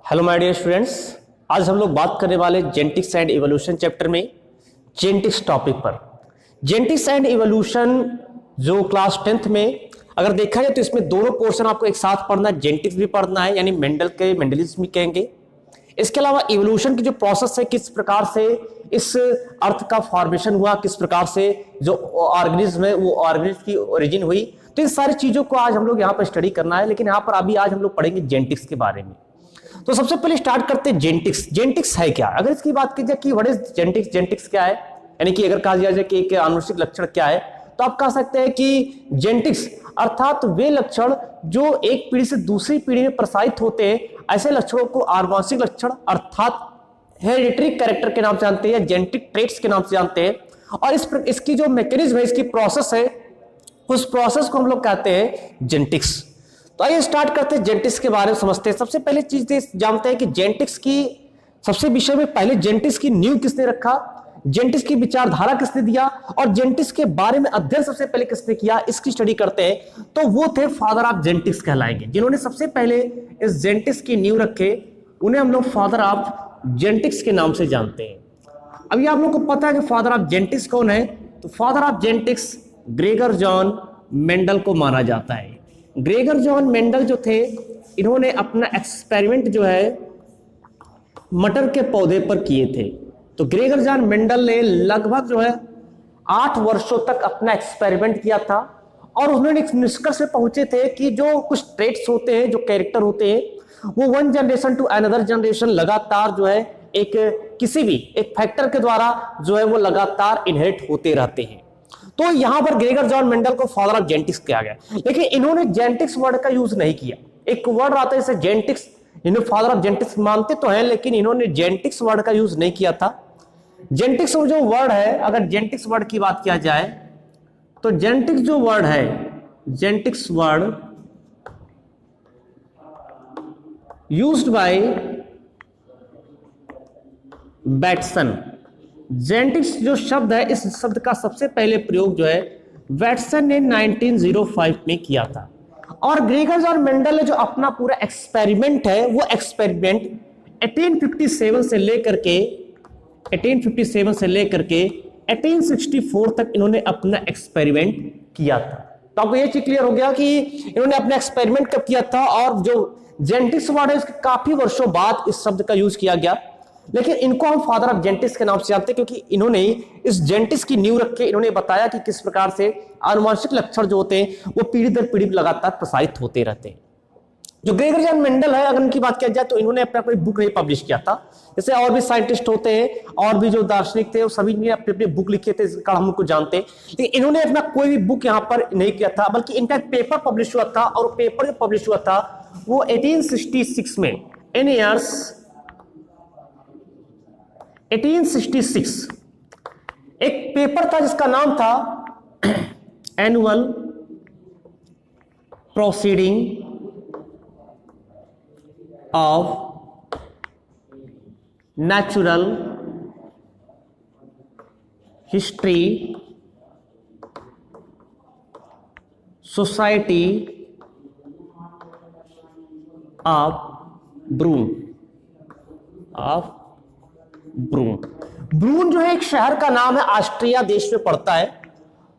Hello my dear students, आज हम लोग बात करने वाले जेनेटिक्स एंड इवोल्यूशन चैप्टर में जेनेटिक्स टॉपिक पर। जेनेटिक्स एंड इवोल्यूशन जो क्लास 10th में अगर देखा जाए तो इसमें दोनों पोर्शन आपको एक साथ पढ़ना है, जेनेटिक्स भी पढ़ना है यानी मेंडल के मेंडलिज्म भी कहेंगे। इसके अलावा इवोल्यूशन की जो प्रोसेस है, किस प्रकार से इस अर्थ का फॉर्मेशन हुआ, किस प्रकार से जो ऑर्गेनिज्म है वो ऑर्गेनिज्म की ओरिजिन हुई, तो इन सारी चीजों को आज हम लोग यहाँ पर स्टडी करना है। लेकिन यहाँ पर अभी आज हम लोग पढ़ेंगे जेनेटिक्स के बारे में। तो सबसे पहले स्टार्ट करते हैं जेनेटिक्स। जेनेटिक्स है क्या? अगर इसकी बात की जाए कि व्हाट इज जेनेटिक्स, जेनेटिक्स क्या है, यानी कि अगर कहा जाए कि एक आनुवंशिक लक्षण क्या है, तो आप कह सकते हैं कि जेनेटिक्स अर्थात वे लक्षण जो एक पीढ़ी से दूसरी पीढ़ी में प्रसारित होते हैं, ऐसे लक्षणों को आनुवंशिक लक्षण अर्थात हेरिडिटरी कैरेक्टर के नाम से जानते हैं, जेनेटिक ट्रेट्स के नाम से जानते हैं। और इसकी जो मैकेनिज्म है, इसकी प्रोसेस है, उस प्रोसेस को हम लोग कहते हैं जेनेटिक्स। तो आइए स्टार्ट करते हैं जेनेटिक्स के बारे में समझते हैं। सबसे पहले चीज जानते हैं कि जेनेटिक्स की सबसे विषय में पहले जेनेटिक्स की नींव किसने रखा, जेनेटिक्स की विचारधारा किसने दिया और जेनेटिक्स के बारे में अध्ययन सबसे पहले किसने किया, इसकी स्टडी करते हैं। तो वो थे फादर ऑफ जेनेटिक्स कहलाएंगे। जिन्होंने सबसे पहले इस जेनेटिक्स की नींव रखे उन्हें हम लोग फादर ऑफ जेनेटिक्स के नाम से जानते हैं। अभी आप लोग को पता है कि फादर ऑफ जेनेटिक्स कौन है, तो father of genetics Gregor John Mendel को माना जाता है। ग्रेगर जॉन मेंडल जो थे, इन्होंने अपना एक्सपेरिमेंट जो है मटर के पौधे पर किए थे। तो ग्रेगर जॉन मेंडल ने लगभग जो है 8 वर्षों तक अपना एक्सपेरिमेंट किया था और उन्होंने एक निष्कर्ष पे पहुंचे थे कि जो कुछ ट्रेट्स होते हैं, जो कैरेक्टर होते हैं, वो one generation to another generation लगातार जो है एक किसी भी एक फैक्टर के द्वारा जो है वो लगातार इनहेरिट होते रहते हैं। तो यहां पर ग्रेगर जॉन मेंडल को फादर ऑफ जेनेटिक्स कहा गया, लेकिन इन्होंने जेनेटिक्स वर्ड का यूज नहीं किया। एक वर्ड आता है इसे जेनेटिक्स, इन्हें फादर ऑफ जेनेटिक्स मानते तो हैं, लेकिन इन्होंने जेनेटिक्स वर्ड का यूज नहीं किया था। जेनेटिक्स जो वर्ड है, अगर जेनेटिक्स वर्ड की बात किया जाए तो जेनेटिक्स जो वर्ड है, genetics word used by Bateson. Genetics जो शब्द है, इस शब्द का सबसे पहले प्रयोग जो है वैटसन ने 1905 में किया था। और ग्रेगर जॉन मेंडल ने जो अपना पूरा एक्सपेरिमेंट है, वो एक्सपेरिमेंट 1857 से लेकर के 1864 तक इन्होंने अपना एक्सपेरिमेंट किया था। तो आपको ये चीज क्लियर हो गया कि इन्होंने अपना एक्सपेरिमेंट कब किया था, और जो जेनेटिक्स वर्ड है उसके काफी वर्षों बाद इस शब्द का यूज किया गया। लेकिन इनको हम फादर ऑफ जेनेटिक्स के नाम से जानते हैं क्योंकि इन्होंने इस जेनेटिक्स की नींव रख के इन्होंने बताया कि किस प्रकार से आनुवंशिक लक्षण जो होते हैं वो पीढ़ी दर पीढ़ी लगातार प्रसारित होते रहते हैं। जो ग्रेगर जॉन मेंडल है, अगर उनकी बात किया जाए तो इन्होंने अपना कोई बुक नहीं पब्लिश किया था। जैसे और भी साइंटिस्ट होते हैं और भी जो दार्शनिक थे, वो सभी ने अपने अपने बुक लिखे थे, इसका हम उनको जानते हैं, लेकिन इन्होंने अपना कोई भी बुक यहाँ पर नहीं किया था, बल्कि इनका पेपर पब्लिश हुआ था। और पेपर जो पब्लिश हुआ था वो 1866 में, इन ईयर्स 1866 एक पेपर था जिसका नाम था annual proceeding of natural history society of Brunn. Brunn जो है एक शहर का नाम है, ऑस्ट्रिया देश में पड़ता है।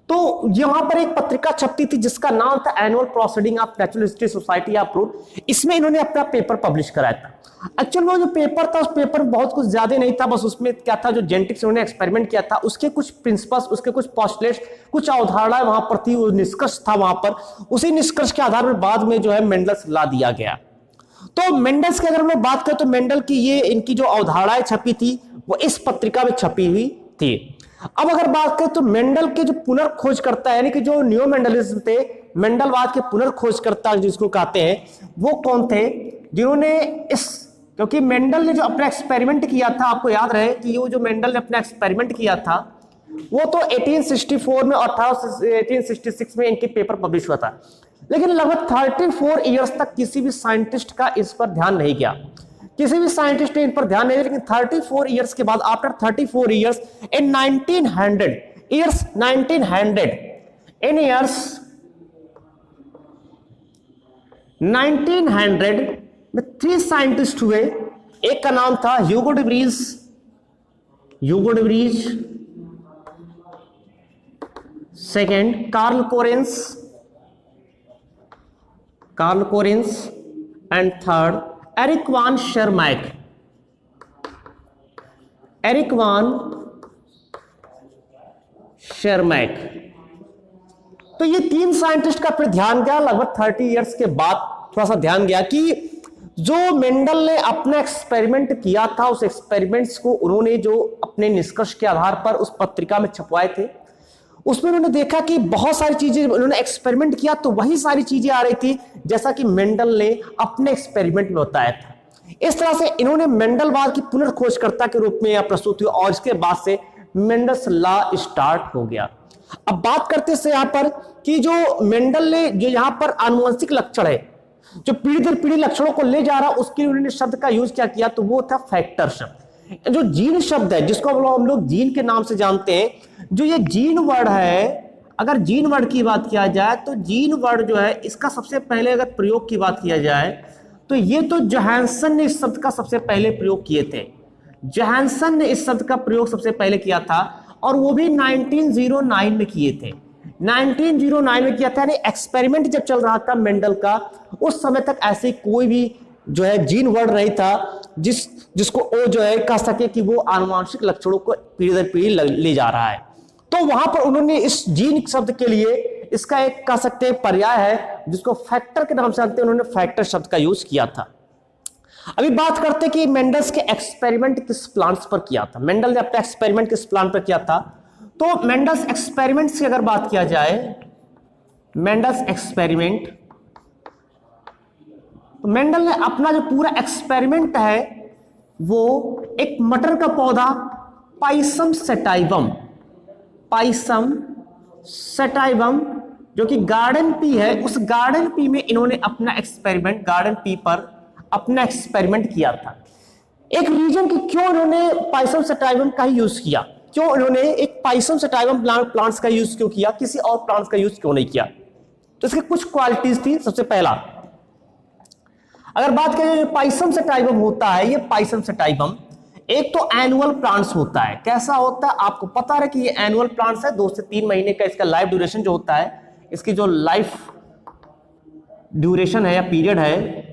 तो यहां पर एक पत्रिका छपती थी जिसका नाम था annual proceeding of natural history society of Brunn. इसमें इन्होंने अपना पेपर पब्लिश कराया था। एक्चुअल में जो पेपर था, उस पेपर में बहुत कुछ ज्यादा नहीं था, बस उसमें क्या था, जो जेनेटिक्स उन्होंने एक्सपेरिमेंट किया था उसके कुछ प्रिंसिपल्स, उसके कुछ पोस्टुलेट्स, कुछ अवधारणाएं वहां पर थी, वो निष्कर्ष था वहां पर। उसी निष्कर्ष के आधार पर बाद में जो है मेंडल्स ला दिया गया। तो मेंडल्स की अगर हम लोग बात करें तो मेंडल की ये इनकी जो अवधारणाएं छपी थी वो इस पत्रिका में छपी हुई थी। अब अगर बात करें तो मेंडल के जो पुनर्खोजकर्ता यानी कि जो न्यू मेंडलिज्म थे, मेंडलवाद के पुनर्खोजकर्ता जिसको कहते हैं, वो कौन थे, जिन्होंने क्योंकि मेंडल ने जो अपना एक्सपेरिमेंट किया था, आपको याद रहे कि वो जो मेंडल ने अपना एक्सपेरिमेंट किया था वो तो 1864 में और 1866 में इनके पेपर पब्लिश हुआ था। लेकिन लगभग 34 इयर्स तक किसी भी साइंटिस्ट का इस पर ध्यान नहीं गया, किसी भी साइंटिस्ट ने इन पर ध्यान नहीं दिया। लेकिन 34 इयर्स के बाद, after 34 years in 1900 in years 1900 में 3 साइंटिस्ट हुए। एक का नाम था Hugo de Vries, second Carl Correns and third Erich von Tschermak. तो ये 3 साइंटिस्ट का फिर ध्यान गया लगभग 30 इयर्स के बाद, थोड़ा सा ध्यान गया कि जो मेंडल ने अपना एक्सपेरिमेंट किया था, उस एक्सपेरिमेंट्स को उन्होंने जो अपने निष्कर्ष के आधार पर उस पत्रिका में छपवाए थे, उसमें उन्होंने देखा कि बहुत सारी चीजें उन्होंने एक्सपेरिमेंट किया तो वही सारी चीजें आ रही थी जैसा कि मेंडल ने अपने एक्सपेरिमेंट में बताया था। इस तरह से इन्होंने मेंडलवाद की पुनर्खोजकर्ता के रूप में यह प्रस्तुत हुई और इसके बाद से मेंडल्स लॉ स्टार्ट हो गया। अब बात करते हैं यहाँ पर कि जो मेंडल ने जो यहाँ पर आनुवंशिक लक्षण है, जो पीढ़ी दर पीढ़ी लक्षणों को ले जा रहा, उसके लिए उन्होंने शब्द का यूज क्या किया, तो वो था फैक्टर शब्द। जो जीन शब्द है, जिसको हम लोग जीन के नाम से जानते हैं, जो ये जीन वर्ड है, अगर जीन वर्ड की बात किया जाए तो जीन वर्ड जो है इसका सबसे पहले अगर प्रयोग की बात किया जाए तो ये तो जोहानसन ने इस शब्द का सबसे पहले प्रयोग किए थे। जोहानसन ने इस शब्द का प्रयोग सबसे पहले किया था और वो भी 1909 में किए थे। 1909 में किया था, यानी एक्सपेरिमेंट जब चल रहा था मेंडल का, उस समय तक ऐसे कोई भी जो है जीन वर्ड नहीं था जिसको वो जो है कह सके कि वो आनुवांशिक लक्षणों को पीढ़ी दर पीढ़ी ले जा रहा है। तो वहां पर उन्होंने इस जीन शब्द के लिए इसका एक कह सकते हैं पर्याय है जिसको फैक्टर के नाम से जानते हैं, उन्होंने फैक्टर शब्द का यूज किया था। अभी बात करते हैं कि मेंडल्स के एक्सपेरिमेंट किस प्लांट्स पर किया था, मेंडल ने अपना एक्सपेरिमेंट किस प्लांट पर किया था। तो मेंडल्स एक्सपेरिमेंट्स की अगर बात किया जाए, मेंडल्स एक्सपेरिमेंट, तो मेंडल ने अपना जो पूरा एक्सपेरिमेंट है वो एक मटर का पौधा पाइसम सेटाइवम जो कि गार्डन पी है, उस गार्डन पी में इन्होंने अपना एक्सपेरिमेंट, गार्डन पी पर अपना एक्सपेरिमेंट किया था। एक रीजन कि क्यों इन्होंने पाइसम सेटाइवम का ही यूज किया, क्यों इन्होंने एक पाइसम सेटाइवम प्लांट्स का यूज क्यों किया, किसी और प्लांट्स का यूज क्यों नहीं किया, तो इसके कुछ क्वालिटीज थी। सबसे पहला अगर बात करें जो पाइसम सेटाइवम होता है, ये पाइसम सेटाइवम एक तो एनुअल प्लांट्स होता है। कैसा होता है आपको पता है कि ये एनुअल प्लांट्स है, 2 से 3 महीने का इसका लाइफ ड्यूरेशन जो होता है, इसकी जो लाइफ ड्यूरेशन है या पीरियड है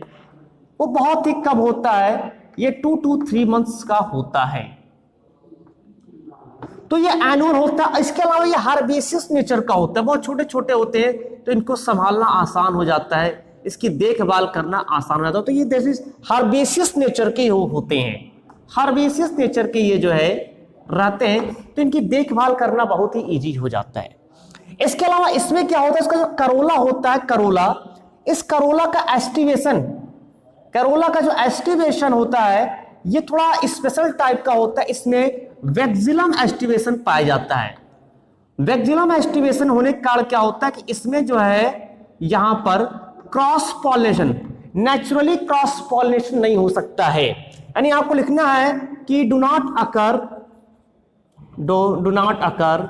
वो बहुत ही कम होता है, ये 2 to 3 months का होता है। तो ये एनुअल होता है। इसके अलावा ये हर्बेसियस नेचर का होता है, बहुत छोटे छोटे होते हैं तो इनको संभालना आसान हो जाता है, इसकी देखभाल करना आसान हो जाता है। तो ये हर्बेसियस नेचर के होते हैं, हर्बेसियस नेचर के ये जो है रहते हैं, तो इनकी देखभाल करना बहुत ही इजी हो जाता है। इसके अलावा इसमें क्या होता है, इसका जो करोला होता है, करोला, इस करोला का जो एस्टिवेशन होता है ये थोड़ा स्पेशल टाइप का होता है, इसमें वैक्सिलम एस्टिवेशन पाया जाता है। वैक्सिलम एस्टिवेशन होने के कारण क्या होता है कि इसमें जो है यहां पर cross pollination, naturally cross pollination नहीं हो सकता है, यानी आपको लिखना है कि do not occur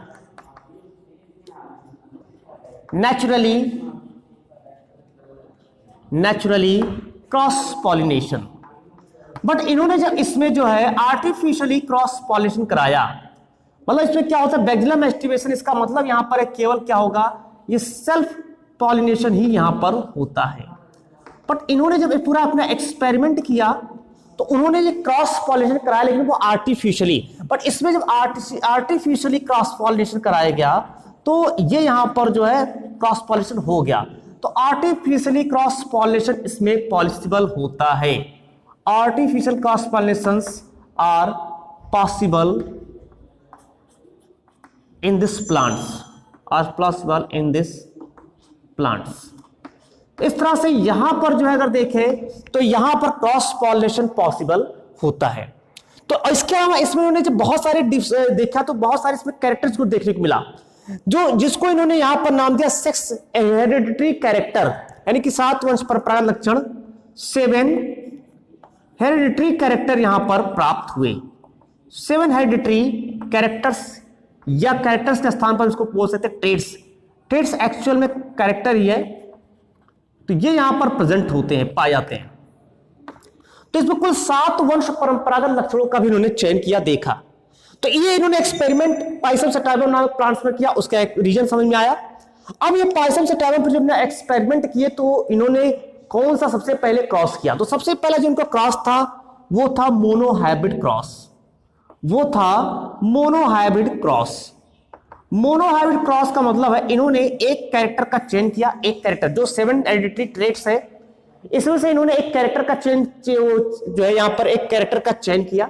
naturally cross pollination. But इन्होंने जब इसमें जो है आर्टिफिशियली क्रॉस पॉलिनेशन कराया, मतलब इसमें क्या होता है वैक्सिलम एस्टिवेशन, इसका मतलब यहां पर केवल क्या होगा, ये सेल्फ पॉलिनेशन ही यहां पर होता है। बट इन्होंने जब पूरा अपना एक्सपेरिमेंट किया तो उन्होंने ये क्रॉस पॉलिनेशन कराया, लेकिन वो आर्टिफिशियली, बट इसमें जब आर्टिफिशियली क्रॉस पॉलिनेशन कराया गया तो ये यहां पर जो है क्रॉस पॉलिनेशन हो गया। तो आर्टिफिशियली क्रॉस पॉलिनेशन इसमें पॉसिबल होता है। Artificial cross pollinations are possible in this plants, इस तरह से यहां पर जो है अगर देखें तो यहां पर क्रॉस पॉलिनेशन पॉसिबल होता है। तो इसके अलावा इसमें उन्होंने जब बहुत सारे देखा तो बहुत सारे इसमें कैरेक्टर्स को देखने को मिला, जो जिसको इन्होंने यहां पर नाम दिया सेक्स हेरिडिटरी कैरेक्टर, यानी कि 7 वंश परंपरागत लक्षण, 7 हेरिडिटरी कैरेक्टर यहां पर प्राप्त हुए। 7 हेरिडिटरी कैरेक्टर्स या कैरेक्टर्स के स्थान पर उसको बोल सकते हैं ट्रेड्स एक्चुअल में कैरेक्टर ही है, तो ये यहां पर प्रेजेंट होते हैं, पाए जाते हैं। तो इसमें कुल 7 वंश परंपरागत लक्षणों का भी इन्होंने चयन किया, देखा। तो ये इन्होंने एक्सपेरिमेंट पाइसम सटाइवम नामक प्लांट्स में किया, उसका एक रीजन समझ में आया। अब ये पाइसम सटाइवम पर जब एक्सपेरिमेंट किए तो इन्होंने कौन सा सबसे पहले क्रॉस किया? तो सबसे पहला जो इनका क्रॉस था वो था मोनोहाइब्रिड क्रॉस, वो था मोनोहाइब्रिड क्रॉस। मोनोहाइब्रिड क्रॉस का मतलब है इन्होंने एक कैरेक्टर का चयन किया, एक कैरेक्टर जो 7 हेरिडिटरी ट्रेट्स है इसमें से इन्होंने एक कैरेक्टर का चयन जो है यहां पर एक कैरेक्टर का चयन किया,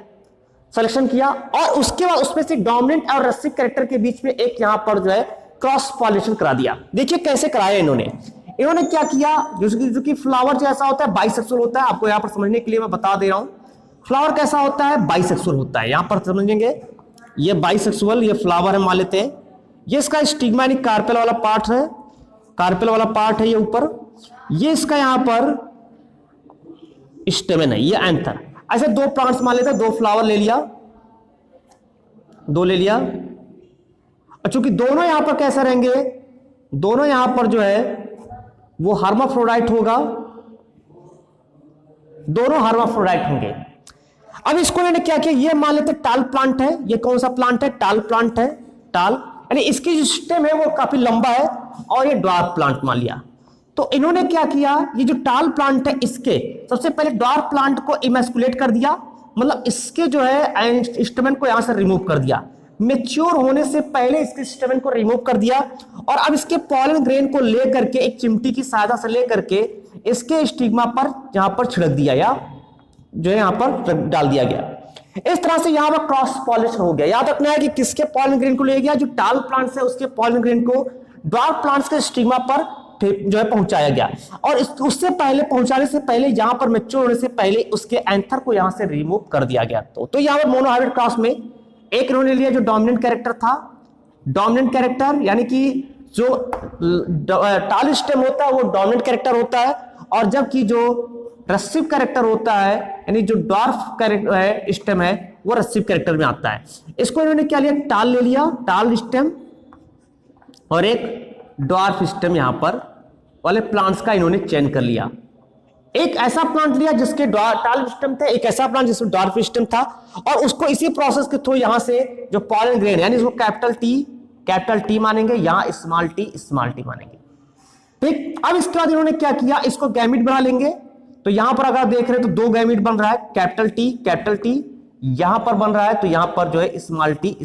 सिलेक्शन किया, और उसके बाद उसमें से डोमिनेंट और रेसिसिव कैरेक्टर के बीच में एक यहां पर जो है क्रॉस पॉलिनेशन करा दिया। देखिए कैसे कराया इन्होंने क्या किया, जो कि फ्लावर जैसा होता है बाइसेक्सुअल होता है। आपको यहां पर समझने के लिए मैं बता दे रहा हूं, फ्लावर कैसा होता है, बाइसेक्सुअल होता है। यहां पर समझेंगे ये बाइसेक्सुअल, ये फ्लावर है मान लेते हैं, ये इसका स्टिग्मा यानी कार्पेल वाला पार्ट है, कार्पेल वाला पार्ट है ये ऊपर, ये इसका यहां पर स्टेमन है, ये एंथर। ऐसे 2 प्लांट्स मान लेते हैं, 2 फ्लावर ले लिया, 2 ले लिया, और चूंकि दोनों यहां पर कैसे रहेंगे, दोनों यहां पर जो है वो हर्माफ्रोडाइट होगा, दोनों हर्माफ्रोडाइट होंगे। अब इसको मैंने क्या किया, ये मान लेते टाल प्लांट है, ये कौन सा प्लांट है, टाल प्लांट है, टाल यानी इसकी जो स्टेम है वो काफी लंबा है, और ये ड्वार्फ प्लांट मान लिया। तो इन्होंने क्या किया, ये जो टाल प्लांट है इसके सबसे पहले ड्वार्फ प्लांट को इमेस्कुलेट कर दिया, मतलब इसके जो है स्टेमन को यहां से रिमूव कर दिया, मैच्योर होने से पहले इसके स्टेमन को रिमूव कर दिया, और अब इसके पॉलन ग्रेन को लेकर के एक चिमटी की सहायता से लेकर के इसके स्टिग्मा पर यहां पर छिड़क दिया, या जो है यहां पर डाल दिया गया। इस तरह से यहां पर क्रॉस पॉलिनेशन हो गया। याद रखना है कि किसके पॉलन ग्रेन को ले गया, जो टाल प्लांट्स है उसके पॉलन ग्रेन को ड्वार्फ प्लांट्स के स्टिग्मा पर जो है पहुंचाया गया, और उससे पहले पहुंचाने से पहले यहां पर मैच्योर होने से पहले उसके एंथर को यहां से रिमूव कर दिया गया। तो यहां पर मोनोहाइब्रिड क्रॉस में एक इन्होंने लिया जो डोमिनेंट कैरेक्टर था, डोमिनेंट कैरेक्टर यानी कि जो टाल स्टेम होता है वो डोमिनेंट कैरेक्टर होता है, और जबकि जो रेसिसिव कैरेक्टर होता है यानी जो ड्वार्फ कैरेक्टर है स्टेम है वो रेसिसिव कैरेक्टर में आता है। इसको इन्होंने क्या लिया, टाल ले लिया, टाल स्टेम, और एक ड्वार्फ स्टेम यहां पर वाले प्लांट्स का इन्होंने चयन कर लिया। एक ऐसा प्लांट लिया जिसके टाल स्टेम थे, एक ऐसा प्लांट जिसमें ड्वार्फ स्टेम था, और उसको इसी प्रोसेस के थ्रू यहां से जो पॉलन ग्रेन यानी इसको कैपिटल टी मानेंगे, यहां स्मॉल टी मानेंगे। ठीक, अब इसके बाद इन्होंने क्या किया, इसको गैमिट बना लेंगे। तो यहां पर अगर देख रहे हैं तो 2 गैमिट बन रहा है, कैपिटल टी यहां पर बन रहा है, तो यहां पर जो है स्मॉल टी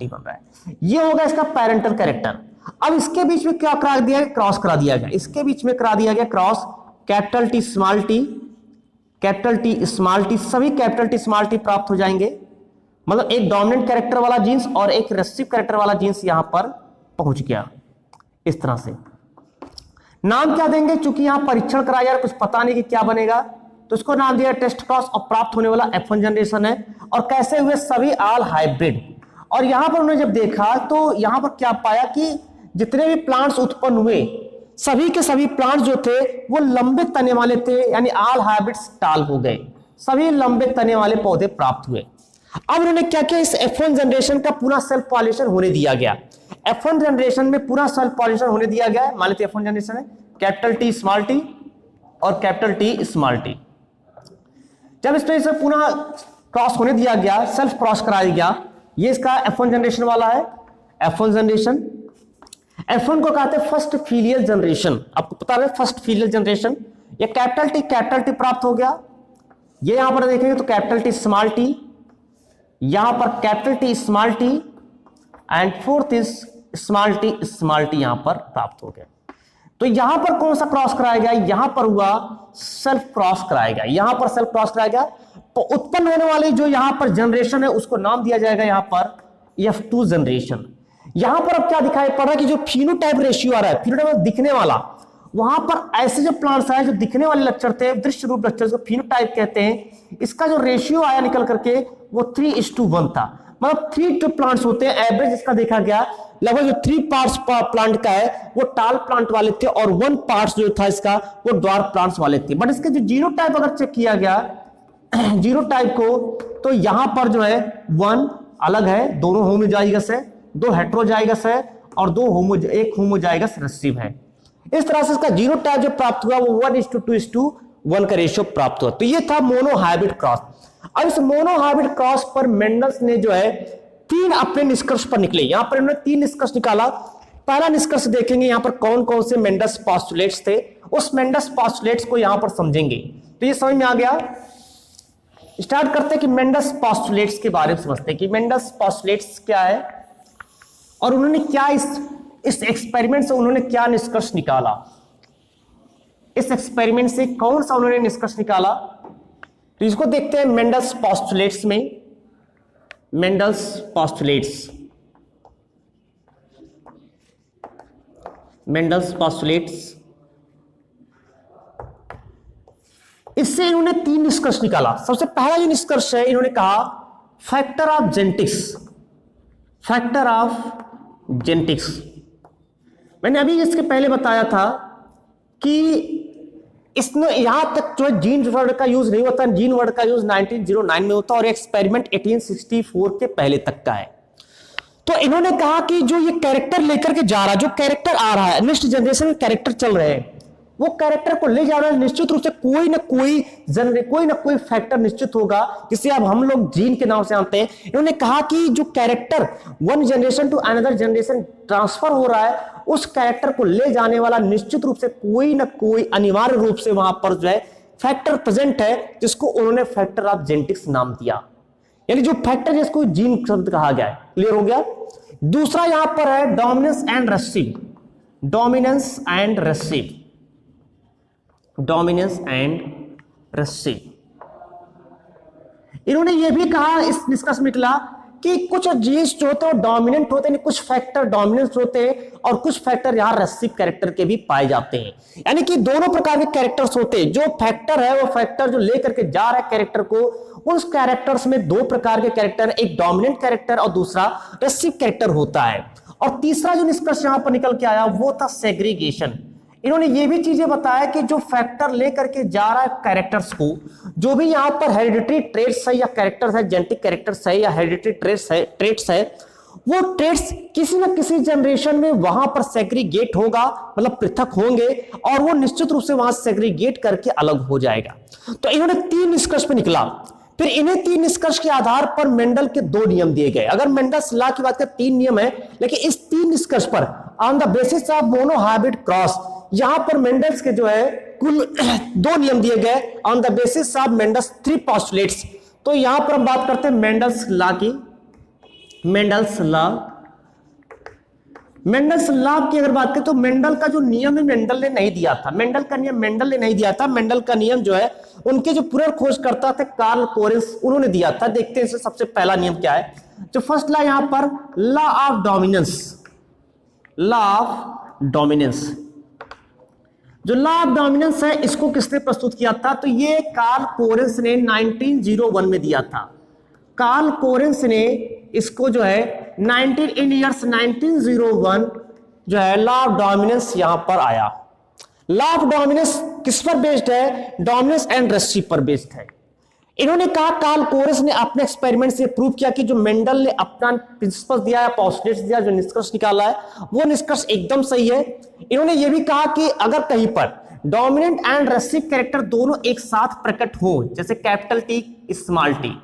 बन रहा है। ये होगा इसका पेरेंटल कैरेक्टर। अब इसके बीच में क्या करा दिया, क्रॉस करा दिया गया, इसके बीच में करा दिया गया cross, capital T small T, सभी कैपिटल टी स्मॉल टी प्राप्त हो जाएंगे, मतलब एक डोमिनेंट कैरेक्टर वाला जीन्स और एक रेसिसिव कैरेक्टर वाला जीन्स यहां पर पहुंच गया। इस तरह से नाम क्या देंगे, चूंकि यहां परीक्षण कराया जा रहा है, कुछ पता नहीं कि क्या बनेगा, तो इसको नाम दिया टेस्ट क्रॉस, और प्राप्त होने वाला F1 जनरेशन है। और कैसे हुए, सभी ऑल हाइब्रिड। और यहां पर उन्होंने जब देखा तो यहां पर क्या पाया कि जितने भी प्लांट्स उत्पन्न हुए सभी के सभी प्लांट्स जो थे वो लंबे तने वाले थे, यानी ऑल हाइब्रिड्स टाल हो गए, सभी लंबे तने वाले पौधे प्राप्त हुए। अब उन्होंने क्या किया, इस F1 जनरेशन का पूरा सेल्फ पॉलिनेशन होने दिया गया। F1 जनरेशन में पूरा सेल्फ पॉलिनेशन होने दिया गया है। मान लेते F1 जनरेशन है कैपिटल टी स्मॉल टी और कैपिटल टी स्मॉल टी। जब इस तरह से पूरा क्रॉस होने दिया गया, सेल्फ क्रॉस कराया गया, ये इसका F1 जनरेशन वाला है, F1 जनरेशन। F1 को कहते हैं फर्स्ट फीलियल जनरेशन। आपको पता है फर्स्ट फीलियल जनरेशन, ये कैपिटल टी प्राप्त हो गया। ये यहां पर देखेंगे तो कैपिटल टी स्मॉल टी, यहां पर capital T small T, and fourth is small T यहां पर प्राप्त हो गया। तो यहां पर कौन सा क्रॉस कराया गया, यहां पर हुआ सेल्फ क्रॉस कराया गया, यहां पर सेल्फ क्रॉस कराया गया। तो उत्पन्न होने वाली जो यहां पर जनरेशन है उसको नाम दिया जाएगा यहां पर F2 जनरेशन। यहां पर अब क्या दिखाई पड़ रहा है कि जो फिनोटाइप रेशियो आ रहा है, फिनोटाइप दिखने वाला, वहां पर ऐसे जो प्लांट्स आए जो दिखने वाले लक्षण थे, दृश्य रूप लक्षण को फिनोटाइप कहते हैं, इसका जो रेशियो आया निकल करके वो 3:1 था। मतलब 3 प्लांट्स होते हैं एवरेज, इसका देखा गया लगभग जो 3 पार्ट्स प्लांट का है वो टाल प्लांट वाले थे, और 1 पार्ट्स जो था इसका वो ड्वार्फ प्लांट्स वाले थे। बट इसके जो जीनोटाइप अगर चेक किया गया जीनोटाइप को, तो यहां पर जो है 1 अलग है, दोनों होमोजाइगस है, 2 हेट्रोजाइगस है, और 1 होमोजाइगस रिसेसिव है। इस तरह से इसका जीनोटाइप जो प्राप्त हुआ वो 1:2:1 1 का रेशियो प्राप्त हुआ। तो ये था मोनोहाइब्रिड क्रॉस। अब इस मोनोहाइब्रिड क्रॉस पर मेंडल्स ने जो है 3 अपने निष्कर्ष पर निकले। यहां पर इन्होंने 3 निष्कर्ष निकाला। पहला निष्कर्ष देखेंगे यहां पर कौन कौन से मेंडल्स पोस्टुलेट्स थे, उस मेंडल्स पोस्टुलेट्स को यहां पर समझेंगे। तो ये समझ में आ गया। स्टार्ट करते हैं कि मेंडल्स पोस्टुलेट्स के बारे में समझते हैं कि मेंडल्स पोस्टुलेट्स क्या है और उन्होंने क्या इस एक्सपेरिमेंट से उन्होंने क्या निष्कर्ष निकाला। इस एक्सपेरिमेंट से कौन सा उन्होंने निष्कर्ष निकाला, तो इसको देखते हैं मेंडल्स पोस्टुलेट्स में। मेंडल्स पोस्टुलेट्स, मेंडल्स पोस्टुलेट्स, इससे इन्होंने 3 निष्कर्ष निकाला। सबसे पहला जो निष्कर्ष है, इन्होंने कहा factor of genetics. Factor of genetics, मैंने अभी इसके पहले बताया था कि इसमें यहां तक जो जीन वर्ड का यूज नहीं होता, जीन वर्ड का यूज 1909 में होता और एक्सपेरिमेंट 1864 के पहले तक का है। तो इन्होंने कहा कि जो ये कैरेक्टर लेकर के जा रहा है, जो कैरेक्टर आ रहा है, नेक्स्ट जनरेशन में कैरेक्टर चल रहे हैं, वो कैरेक्टर को ले जा रहा है, निश्चित रूप से कोई ना कोई फैक्टर निश्चित होगा जिसे अब हम लोग जीन के नाम से जानते हैं। इन्होंने कहा कि जो character 1 generation to another generation transfer हो रहा है, उस कैरेक्टर को ले जाने वाला निश्चित रूप से कोई ना कोई अनिवार्य रूप से वहां पर जो है फैक्टर प्रेजेंट है, जिसको उन्होंने फैक्टर ऑफ जेनेटिक्स नाम दिया। यानी जो फैक्टर जिसको जीन शब्द कहा गया है। क्लियर हो गया। दूसरा यहां पर है dominance and recessive. Dominance and recessive, dominance and recessive, इन्होंने यह भी कहा, इस निष्कर्ष में निकला कि कुछ जीन्स जो होते हैं डोमिनेंट होते हैं, कुछ फैक्टर डोमिनेंट होते हैं और कुछ फैक्टर यहां रेसिव कैरेक्टर के भी पाए जाते हैं। यानी कि दोनों प्रकार के कैरेक्टर्स होते हैं। जो फैक्टर है वो फैक्टर जो लेकर के जा रहा है कैरेक्टर को, उस कैरेक्टर्स में 2 प्रकार के कैरेक्टर, एक डोमिनेंट कैरेक्टर और दूसरा रेसिव कैरेक्टर होता है। और तीसरा जो निष्कर्ष यहां पर निकल के आया वो था सेग्रीगेशन। इन्होंने ये भी चीजें बताया कि जो फैक्टर लेकर के जा रहा है कैरेक्टर्स को, जो भी यहां पर हेरिडिटरी ट्रेट्स है या कैरेक्टर्स है, जेनेटिक कैरेक्टर्स है या हेरिडिटरी ट्रेट्स है, वो ट्रेट्स किसी न किसी जनरेशन में वहां पर सेग्रीगेट होगा, मतलब पृथक होंगे और वो निश्चित रूप से वहां सेग्रीगेट करके अलग हो जाएगा। तो इन्होंने 3 निष्कर्ष पे निकला। फिर इन्हें 3 निष्कर्ष के आधार पर मेंडल के 2 नियम दिए गए। अगर मेंडल्स लॉ की बात करें 3 नियम है, लेकिन इस 3 निष्कर्ष पर on the basis of monohybrid cross, यहां पर मेंडल्स के जो है कुल 2 नियम दिए गए on the basis of Mendel's 3 postulates. तो यहां पर हम बात करते हैं मेंडल्स लॉ की। मेंडल्स लॉ, मेंडल्स लॉ की अगर बात करें तो मेंडल का जो नियम है मेंडल ने नहीं दिया था। मेंडल का नियम मेंडल ने नहीं दिया था। मेंडल का नियम जो है उनके जो पुनर्खोजकर्ता थे कार्ल कोरेंस, उन्होंने दिया था। देखते हैं इससे सबसे पहला नियम क्या है। जो फर्स्ट लॉ यहां पर law of dominance, law of dominance, जो लॉ ऑफ डोमिनेंस है इसको किसने प्रस्तुत किया था, तो ये कार्ल कोरेंस ने 1901 में दिया था। कार्ल कोरेंस ने इसको जो है 1901 जो है लॉ ऑफ डोमिनेंस यहां पर आया। लॉ ऑफ डोमिनेंस किस पर बेस्ड है, डोमिनेंस एंड रेसिव पर बेस्ड है। इन्होंने कहा, कार्ल कोरेंस ने अपने एक्सपेरिमेंट से प्रूव किया कि जो मेंडल ने अपना प्रिंसिपल दिया है, पोस्टुलेट्स दिया, जो निष्कर्ष निकाला है वो निष्कर्ष एकदम सही है। इन्होंने ये भी कहा कि अगर कहीं पर डोमिनेंट एंड रेसिव कैरेक्टर दोनों एक साथ प्रकट हो, जैसे कैपिटल टी स्मॉल टी,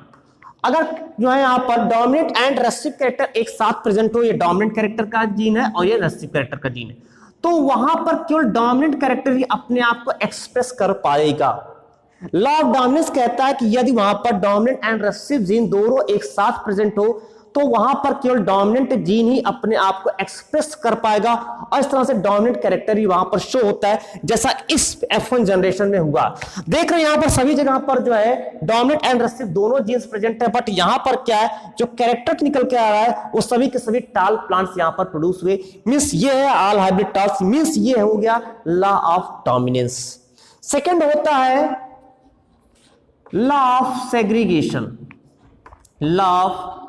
अगर जो है यहां पर डोमिनेंट एंड रेसिव कैरेक्टर एक साथ प्रेजेंट हो, ये डोमिनेंट कैरेक्टर का जीन है और ये रेसिव कैरेक्टर का जीन है, तो वहां पर केवल डोमिनेंट कैरेक्टर ही अपने आप को एक्सप्रेस कर पाएगा। लॉ ऑफ डोमिनेंस कहता है कि यदि वहां पर डोमिनेंट एंड रेसिव जीन दोनों एक साथ प्रेजेंट हो तो वहां पर केवल डोमिनेंट जीन ही अपने आप को एक्सप्रेस कर पाएगा और इस तरह से डोमिनेंट कैरेक्टर ही वहां पर शो होता है, जैसा इस F1 जनरेशन में हुआ। देख रहे हैं यहां पर सभी जगह पर जो है डोमिनेंट एंड रेसिव दोनों जीन्स प्रेजेंट है, बट यहां पर क्या है, जो कैरेक्टर निकल के आ रहा है वो सभी के सभी टाल प्लांट्स यहां पर प्रोड्यूस हुए। मींस ये है ऑल हाइब्रिड टाल्स, मींस ये हो गया लॉ ऑफ डोमिनेंस। सेकंड होता है law of segregation. Law of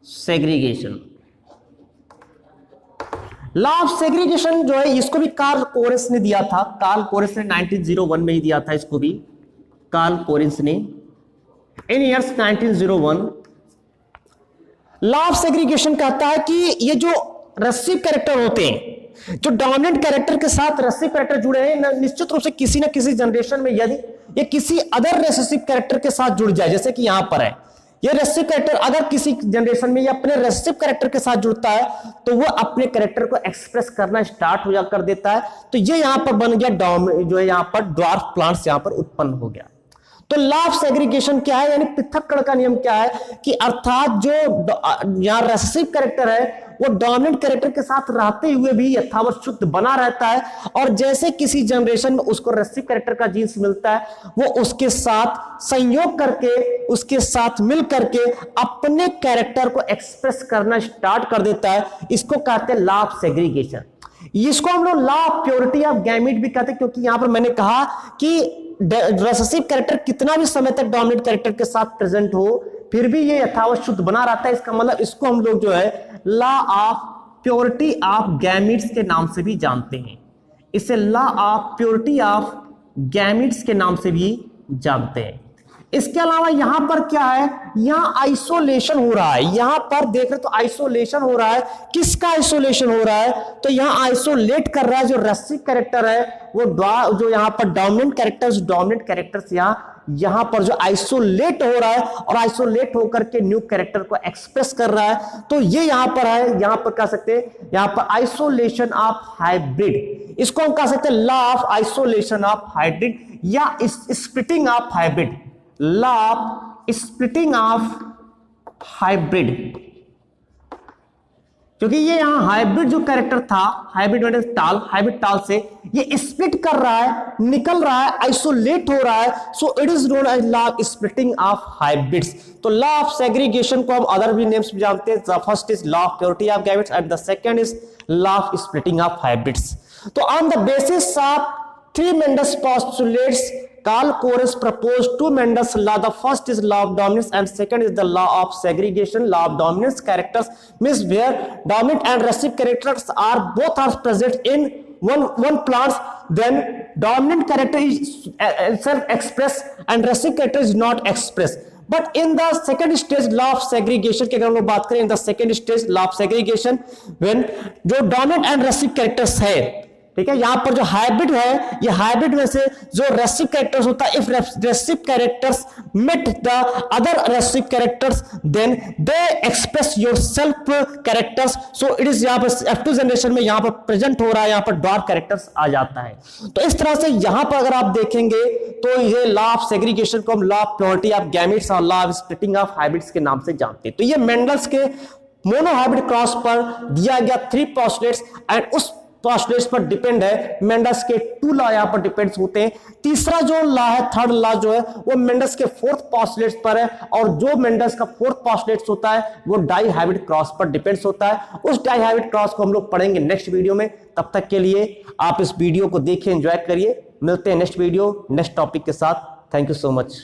segregation, law of segregation जो है इसको भी कार्ल कोरेंस ने दिया था। कार्ल कोरेंस ने 1901 में ही दिया था इसको भी, कार्ल कोरेंस ने इन ईयर्स 1901। लॉ ऑफ सेग्रीगेशन कहता है कि ये जो रेसिव कैरेक्टर होते हैं जो डोमिनेंट कैरेक्टर के साथ रेसेसिव कैरेक्टर जुड़े हैं, निश्चित रूप से किसी ना किसी जनरेशन में यदि ये किसी अदर रेसेसिव कैरेक्टर के साथ जुड़ जाए, जैसे कि यहां पर है ये रेसेसिव कैरेक्टर अगर किसी जनरेशन में ये अपने रेसेसिव कैरेक्टर के साथ जुड़ता है तो वो अपने कैरेक्टर को एक्सप्रेस करना स्टार्ट हो जा कर देता है। तो ये यहां पर बन गया जो है यहां पर ड्वार्फ प्लांट्स यहां पर उत्पन्न हो गया। तो लॉ ऑफ सेग्रीगेशन क्या है, यानी पृथक्करण का नियम क्या है कि अर्थात जो यहां रेसेसिव कैरेक्टर है वो डोमिनेंट कैरेक्टर के साथ रहते हुए भी यथावत शुद्ध बना रहता है, और जैसे किसी जनरेशन में उसको रेसेसिव कैरेक्टर का जीन्स मिलता है वो उसके साथ संयोग करके उसके साथ मिल करके अपने कैरेक्टर को एक्सप्रेस करना स्टार्ट कर देता है। इसको कहते हैं लॉ ऑफ सेग्रीगेशन। इसको हम लोग law of purity of gamete भी कहते हैं, क्योंकि यहां पर मैंने कहा कि रेसेसिव कैरेक्टर कितना भी समय तक डोमिनेंट कैरेक्टर के साथ प्रेजेंट हो फिर भी ये यथावत शुद्ध बना रहता है। इसका मतलब इसको हम लोग जो है law of purity of gametes के नाम से भी जानते हैं। इसे law of purity of gametes के नाम से भी जानते हैं। इसके अलावा यहां पर क्या है, यहां आइसोलेशन हो रहा है। यहां पर देख रहे तो आइसोलेशन हो रहा है। किसका आइसोलेशन हो रहा है, तो यहां आइसोलेट कर रहा है जो रेसेसिव कैरेक्टर है वो जो यहां पर डोमिनेंट कैरेक्टर्स यहां पर जो आइसोलेट हो रहा है और आइसोलेट होकर के न्यू कैरेक्टर को एक्सप्रेस कर रहा है। तो ये यहां पर है, यहां पर कह सकते हैं यहां पर आइसोलेशन ऑफ हाइब्रिड। इसको हम कह सकते हैं law of isolation of hybrid या splitting of hybrid, law of splitting of hybrid. क्योंकि ये यहां हाइब्रिड जो कैरेक्टर था, हाइब्रिड टाल से ये स्प्लिट कर रहा है, निकल रहा है, आइसोलेट हो रहा है। So it is known as law of splitting of hybrids. तो लॉ ऑफ सेग्रीगेशन को हम अदर भी नेम्स भी जानते हैं। The first is law of purity of gametes and the second is law of splitting of hybrids. तो on the basis of 3 Mendel's postulates, Karl Corres proposed 2 Mendel's law. The first is law of dominance and second is the law of segregation. Law of dominance characters means where dominant and recessive characters are present in one plants, then dominant character is self-expressed and recessive character is not expressed. But in the second stage law of segregation की अगर हम लोग बात करें, in the second stage law of segregation, when जो dominant and recessive characters है, ठीक है, यहां पर जो हाइब्रिड है ये हाइब्रिड में से जो रेसिव कैरेक्टर्स होता है, if recessive characters met the other recessive characters then they express your self characters. So it is यहां पर F2 जनरेशन में यहां पर प्रेजेंट हो रहा है, यहां पर डॉर्क कैरेक्टर्स आ जाता है। तो इस तरह से यहां पर अगर आप देखेंगे तो ये लॉ ऑफ सेग्रीगेशन को हम law of purity of gametes और law of splitting of hybrids के नाम से जानते हैं। तो ये मेंडल्स के मोनोहाइब्रिड क्रॉस पर दिया गया 3 पोस्टुलेट्स एंड उस पोस्टुलेट्स पर डिपेंड है। मेंडल्स के 2 लॉ यहां पर डिपेंड्स होते हैं। तीसरा जो लॉ है, थर्ड लॉ जो है वो मेंडल्स के 4th पोस्टुलेट्स पर है, और जो मेंडल्स का 4th पोस्टुलेट्स होता है वो डाई हाइब्रिड क्रॉस पर डिपेंड्स होता है। उस डाई हाइब्रिड क्रॉस को हम लोग पढ़ेंगे नेक्स्ट वीडियो में। तब तक के लिए आप इस वीडियो को देखिए, एंजॉय करिए। मिलते हैं नेक्स्ट वीडियो नेक्स्ट टॉपिक के साथ। Thank you so much.